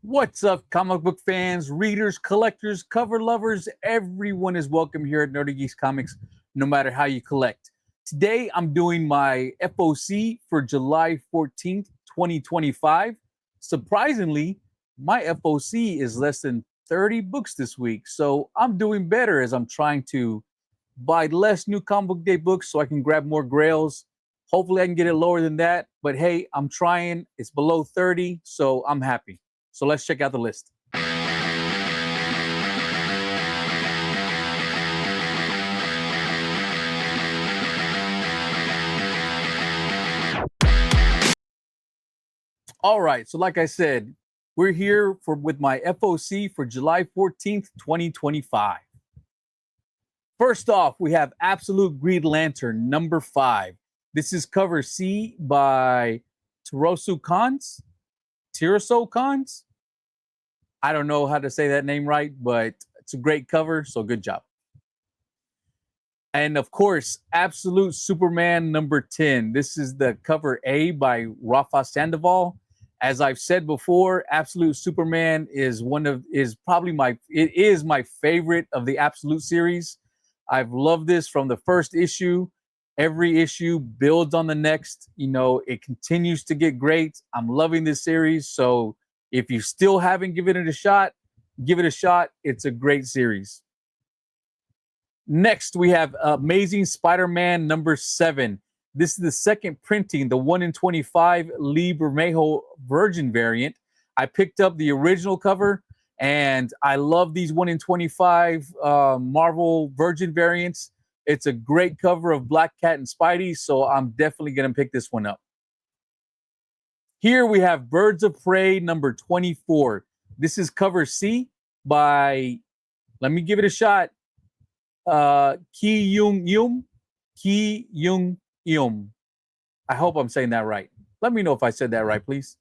What's up, comic book fans, readers, collectors, cover lovers? Everyone is welcome here at Nerdy Geeks Comics, no matter how you collect. Today, I'm doing my FOC for July 14th, 2025. Surprisingly, my FOC is less than 30 books this week, so I'm doing better as I'm trying to buy less new comic book day books so I can grab more grails. Hopefully, I can get it lower than that, but hey, I'm trying. It's below 30, so I'm happy. So let's check out the list. All right, so like I said, we're here with my FOC for July 14th, 2025. First off, we have Absolute Green Lantern number 5. This is cover C by Tiraso Cons. I don't know how to say that name right, but it's a great cover, so good job. And of course, Absolute Superman number 10. This is the cover A by Rafa Sandoval. As I've said before, Absolute Superman is my favorite of the Absolute series. I've loved this from the first issue. Every issue builds on the next. You know, it continues to get great. I'm loving this series. So if you still haven't given it a shot, give it a shot. It's a great series. Next, we have Amazing Spider-Man number 7. This is the second printing, the 1 in 25 Lee Bermejo Virgin variant. I picked up the original cover, and I love these 1 in 25 Marvel Virgin variants. It's a great cover of Black Cat and Spidey, so I'm definitely going to pick this one up. Here we have Birds of Prey number 24. This is cover C by, let me give it a shot, Ki Young Yum. I hope I'm saying that right. Let me know if I said that right, please.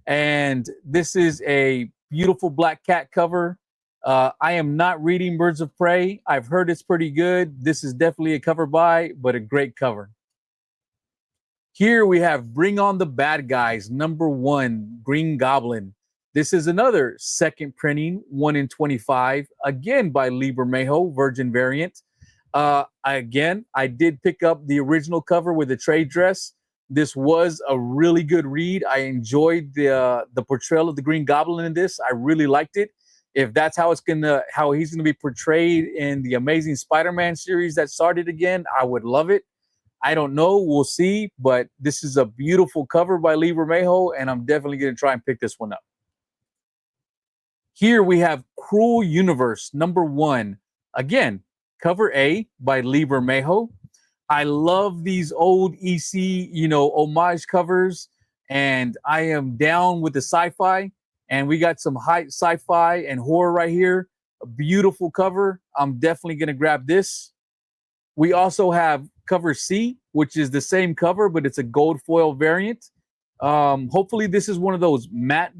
And this is a beautiful Black Cat cover. I am not reading Birds of Prey. I've heard it's pretty good. This is definitely a cover buy, but a great cover. Here we have Bring On the Bad Guys, number 1, Green Goblin. This is another second printing, 1 in 25, again by Lee Bermejo, Virgin variant. Again, I did pick up the original cover with the trade dress. This was a really good read. I enjoyed the portrayal of the Green Goblin in this. I really liked it. If that's how he's gonna be portrayed in the Amazing Spider-Man series that started again, I would love it. I don't know. We'll see. But this is a beautiful cover by Lee Bermejo, and I'm definitely going to try and pick this one up. Here we have Cruel Universe, number 1. Again, cover A by Lee Bermejo. I love these old EC, homage covers, and I am down with the sci-fi. And we got some high sci-fi and horror right here. A beautiful cover. I'm definitely going to grab this. We also have cover C, which is the same cover, but it's a gold foil variant. Hopefully this is one of those matte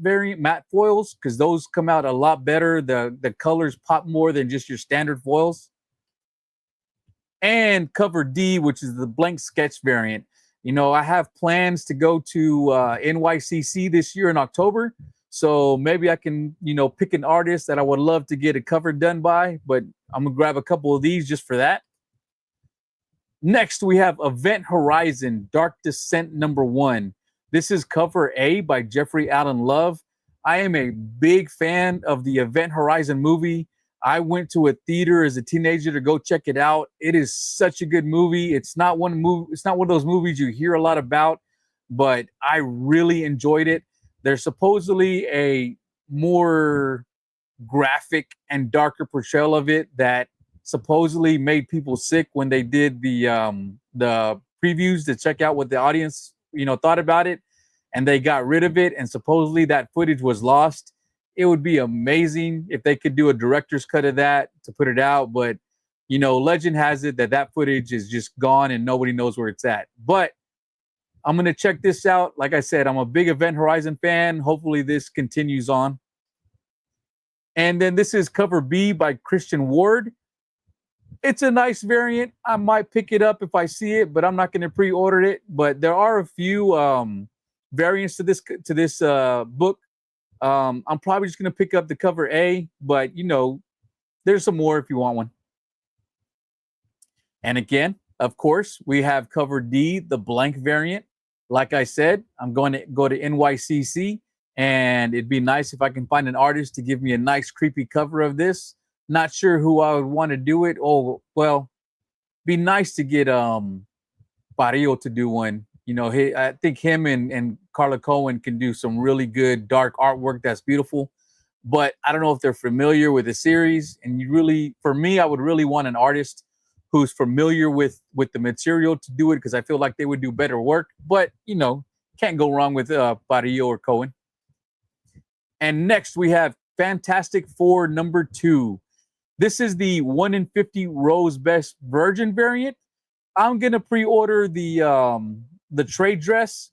foils, because those come out a lot better. The colors pop more than just your standard foils. And cover D, which is the blank sketch variant. I have plans to go to NYCC this year in October. So maybe I can, pick an artist that I would love to get a cover done by, but I'm going to grab a couple of these just for that. Next, we have Event Horizon, Dark Descent number 1. This is cover A by Jeffrey Allen Love. I am a big fan of the Event Horizon movie. I went to a theater as a teenager to go check it out. It is such a good movie. It's not one of those movies you hear a lot about, but I really enjoyed it. There's supposedly a more graphic and darker portrayal of it that supposedly made people sick when they did the previews to check out what the audience thought about it, and they got rid of it, and supposedly that footage was lost. It would be amazing if they could do a director's cut of that to put it out, but legend has it that footage is just gone and nobody knows where it's at. But I'm going to check this out. Like I said, I'm a big Event Horizon fan. Hopefully this continues on. And then this is cover B by Christian Ward. It's a nice variant. I might pick it up if I see it, but I'm not going to pre-order it. But there are a few variants to this book. I'm probably just going to pick up the cover A, but there's some more if you want one. And again, of course, we have cover D, the blank variant. Like I said, I'm going to go to NYCC, and it'd be nice if I can find an artist to give me a nice creepy cover of this. Not sure who I would want to do it. Oh, well, be nice to get Barrio to do one. I think him and Carla Cohen can do some really good dark artwork that's beautiful. But I don't know if they're familiar with the series. And for me, I would really want an artist who's familiar with the material to do it, because I feel like they would do better work. But can't go wrong with Barrio or Cohen. And next we have Fantastic Four #2. This is the 1 in 50 Rose Best Virgin variant. I'm gonna pre-order the trade dress.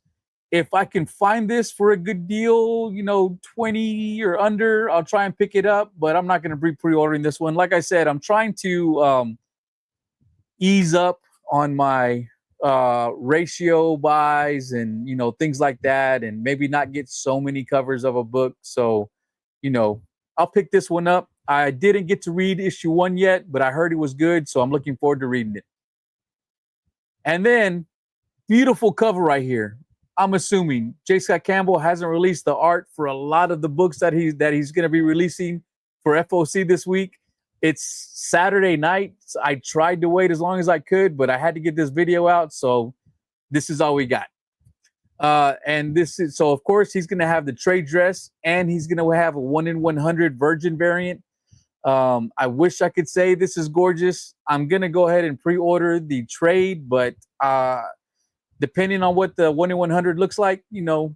If I can find this for a good deal, 20 or under, I'll try and pick it up. But I'm not gonna be pre-ordering this one. Like I said, I'm trying to ease up on my ratio buys and things like that, and maybe not get so many covers of a book. So I'll pick this one up. I didn't get to read issue 1 yet, but I heard it was good, so I'm looking forward to reading it. And then, beautiful cover right here. I'm assuming J. Scott Campbell hasn't released the art for a lot of the books that he's going to be releasing for FOC this week. It's Saturday night. I tried to wait as long as I could, but I had to get this video out, so this is all we got. And so of course he's going to have the trade dress, and he's going to have a 1 in 100 Virgin variant. I wish I could say this is gorgeous. I'm going to go ahead and pre-order the trade, but depending on what the 1 in 100 looks like,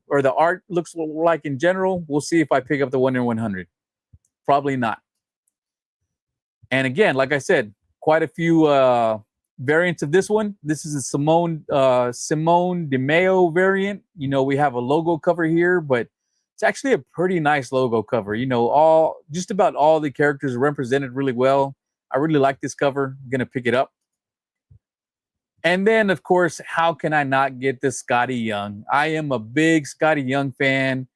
or the art looks like in general, we'll see if I pick up the 1 in 100. Probably not. And again, like I said, quite a few variants of this one. This is a Simone DeMeo variant. We have a logo cover here, but it's actually a pretty nice logo cover. Just about all the characters are represented really well. I really like this cover. I'm gonna pick it up. And then, of course, how can I not get the Scotty Young? I am a big Scotty Young fan.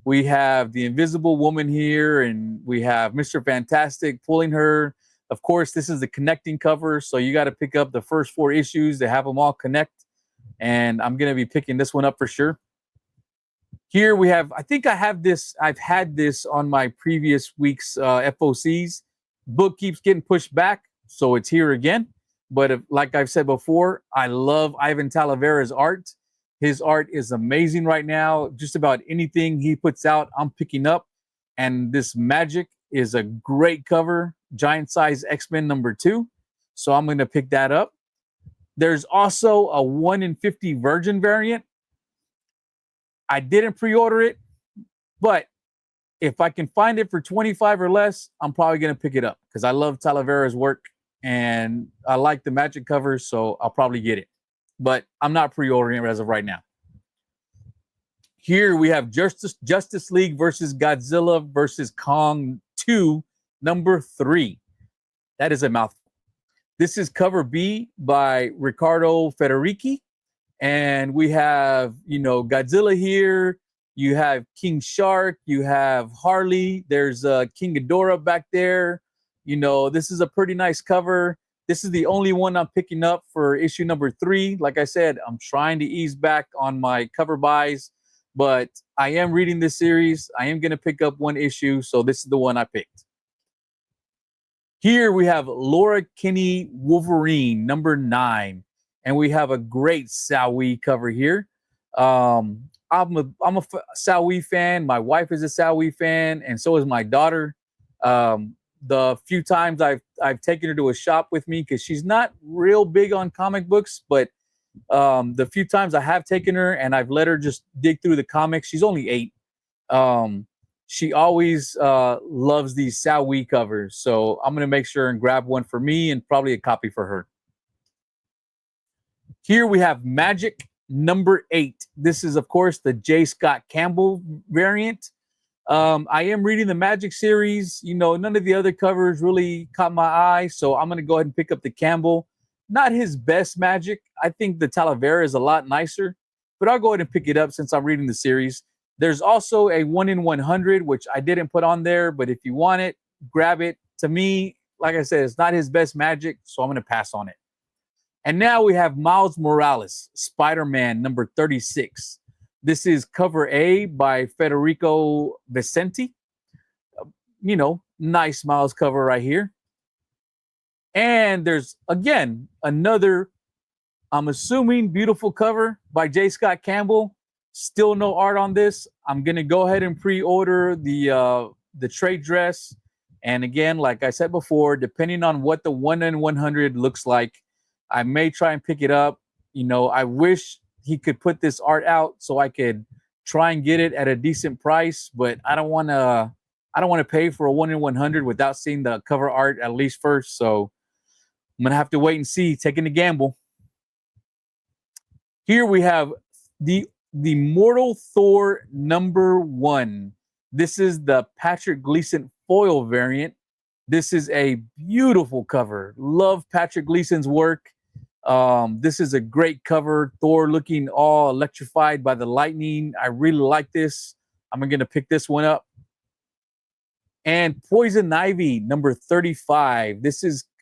We have the Invisible Woman here, and we have Mr. Fantastic pulling her. Of course, this is the connecting cover, so you got to pick up the first 4 issues to have them all connect. And I'm going to be picking this one up for sure. Here we have, I think I have this, I've had this on my previous week's FOCs. Book keeps getting pushed back, so it's here again. But like I've said before, I love Ivan Talavera's art. His art is amazing right now. Just about anything he puts out, I'm picking up. And this Magic is a great cover. Giant Size X-Men #2. So I'm going to pick that up. There's also a 1 in 50 Virgin variant. I didn't pre-order it, but if I can find it for 25 or less, I'm probably going to pick it up because I love Talavera's work and I like the Magic covers, so I'll probably get it. But I'm not pre-ordering it as of right now. Here we have Justice League versus Godzilla versus Kong 2, #3. That is a mouthful. This is cover B by Riccardo Federici. And we have, Godzilla here. You have King Shark. You have Harley. There's King Ghidorah back there. This is a pretty nice cover. This is the only one I'm picking up for issue #3. Like I said, I'm trying to ease back on my cover buys, but I am reading this series. I am going to pick up 1 issue, so this is the one I picked. Here we have Laura Kinney Wolverine #9, and we have a great Sowie cover here. I'm a Sowie fan. My wife is a Sowie fan, and so is my daughter. The few times I've taken her to a shop with me, because she's not real big on comic books, but the few times I have taken her and I've let her just dig through the comics, she's only 8. She always loves these Sowie covers, so I'm going to make sure and grab one for me and probably a copy for her. Here we have Magic #8. This is, of course, the J. Scott Campbell variant. I am reading the Magic series. None of the other covers really caught my eye, so I'm going to go ahead and pick up the Campbell. Not his best Magic. I think the Talavera is a lot nicer, but I'll go ahead and pick it up since I'm reading the series. There's also a 1 in 100, which I didn't put on there, but if you want it, grab it. To me, like I said, it's not his best magic, so I'm going to pass on it. And now we have Miles Morales, Spider-Man number 36. This is cover A by Federico Vicenti. Nice Miles cover right here. And there's, again, another, I'm assuming, beautiful cover by J. Scott Campbell. Still no art on this. I'm going to go ahead and pre-order the trade dress. And again, like I said before, depending on what the 1 in 100 looks like, I may try and pick it up. I wish he could put this art out so I could try and get it at a decent price, but I don't want to pay for a 1 in 100 without seeing the cover art at least first. So I'm going to have to wait and see, taking the gamble. Here we have the Mortal Thor number 1. This is the Patrick Gleason foil variant. This is a beautiful cover. Love Patrick Gleason's work. This is a great cover. Thor looking all electrified by the lightning. I really like this. I'm going to pick this one up. And Poison Ivy number 35.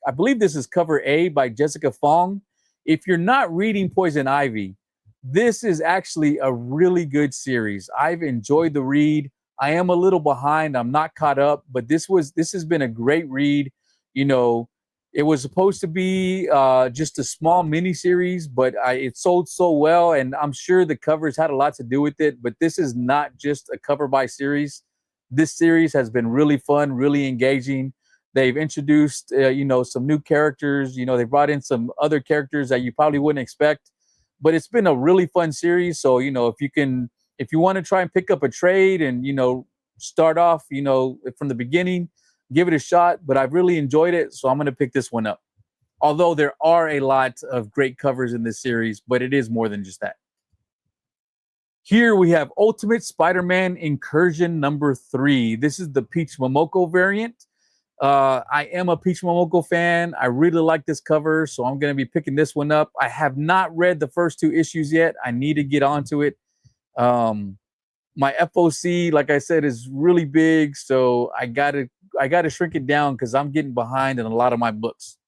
I believe this is cover A by Jessica Fong. If you're not reading Poison Ivy, this is actually a really good series. I've enjoyed the read. I am a little behind. I'm not caught up, but this has been a great read. It was supposed to be just a small mini series, but it sold so well, and I'm sure the covers had a lot to do with it. But this is not just a cover by series. This series has been really fun, really engaging. They've introduced, some new characters. They brought in some other characters that you probably wouldn't expect. But it's been a really fun series. So, if you want to try and pick up a trade and, start off, from the beginning, give it a shot. But I've really enjoyed it, so I'm going to pick this one up. Although there are a lot of great covers in this series, but it is more than just that. Here we have Ultimate Spider-Man Incursion number 3. This is the Peach Momoko variant. I am a Peach Momoko fan. I really like this cover, so I'm going to be picking this one up. I have not read the first 2 issues yet. I need to get onto it. My FOC, like I said, is really big, so I gotta shrink it down because I'm getting behind in a lot of my books.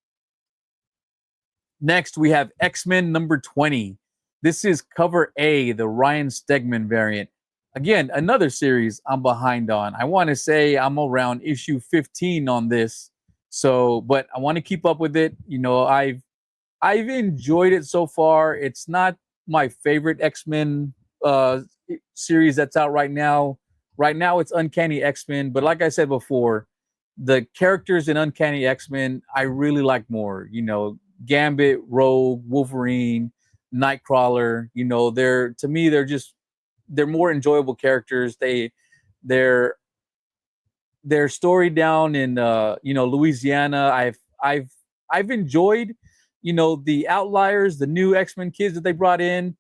Next, we have X-Men number 20. This is cover A, the Ryan Stegman variant. Again, another series I'm behind on. I want to say I'm around issue 15 on this. So, but I want to keep up with it. I've enjoyed it so far. It's not my favorite X-Men series that's out right now. Right now it's Uncanny X-Men, but like I said before, the characters in Uncanny X-Men I really like more. Gambit, Rogue, Wolverine, Nightcrawler. They're more enjoyable characters. Their story down in Louisiana. I've enjoyed the Outliers, the new X-Men kids that they brought in.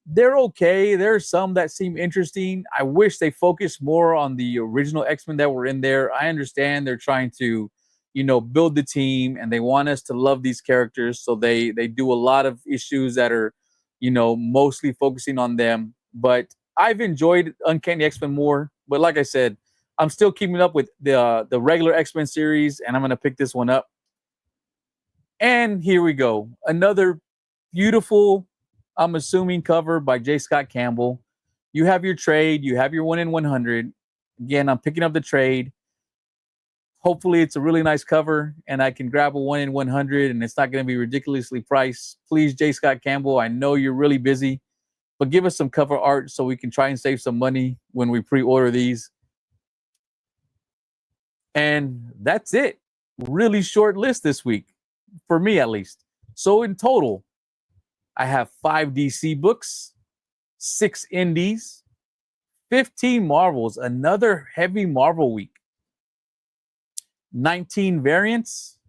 They're okay. There's some that seem interesting. I wish they focused more on the original X-Men that were in there. I understand they're trying to build the team and they want us to love these characters, so they do a lot of issues that are mostly focusing on them. But I've enjoyed Uncanny X-Men more, but like I said, I'm still keeping up with the regular X-Men series, and I'm going to pick this one up. And here we go. Another beautiful, I'm assuming, cover by J. Scott Campbell. You have your trade. You have your 1 in 100. Again, I'm picking up the trade. Hopefully, it's a really nice cover, and I can grab a 1 in 100, and it's not going to be ridiculously priced. Please, J. Scott Campbell, I know you're really busy, but give us some cover art so we can try and save some money when we pre-order these. And that's it. Really short list this week, for me at least. So in total, I have 5 DC books, 6 indies, 15 Marvels, another heavy Marvel week, 19 variants,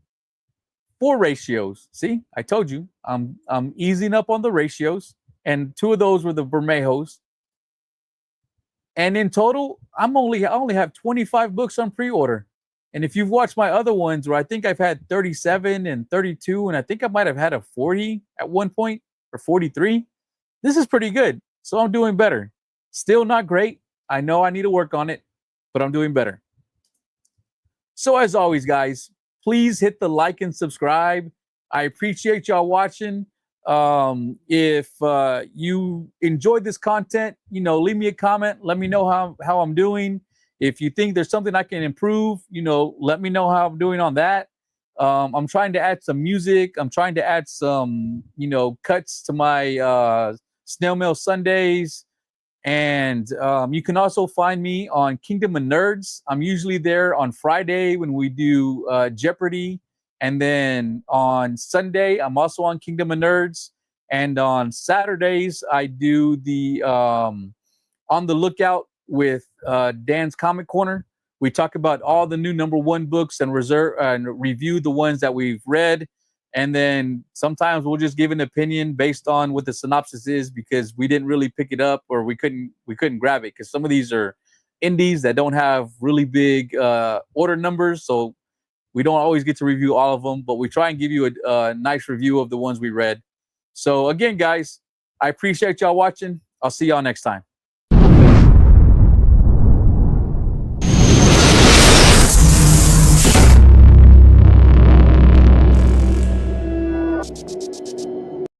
4 ratios. See, I told you, I'm easing up on the ratios. And 2 of those were the Bermejos. And in total, I only have 25 books on pre-order. And if you've watched my other ones, where I think I've had 37 and 32, and I think I might have had a 40 at one point, or 43, this is pretty good. So I'm doing better. Still not great, I know I need to work on it, but I'm doing better. So as always, guys, please hit the like and subscribe. I appreciate y'all watching. If you enjoyed this content, leave me a comment. Let me know how I'm doing. If you think there's something I can improve, let me know how I'm doing on that. I'm trying to add some music. I'm trying to add some, cuts to my Snail Mail Sundays. And you can also find me on Kingdom of Nerds. I'm usually there on Friday when we do Jeopardy. And then on Sunday, I'm also on Kingdom of Nerds. And on Saturdays, I do the On the Lookout with Dan's Comic Corner. We talk about all the new #1 books and review the ones that we've read. And then sometimes we'll just give an opinion based on what the synopsis is, because we didn't really pick it up or we couldn't grab it, because some of these are indies that don't have really big order numbers. So we don't always get to review all of them, but we try and give you a nice review of the ones we read. So again, guys, I appreciate y'all watching. I'll see y'all next time.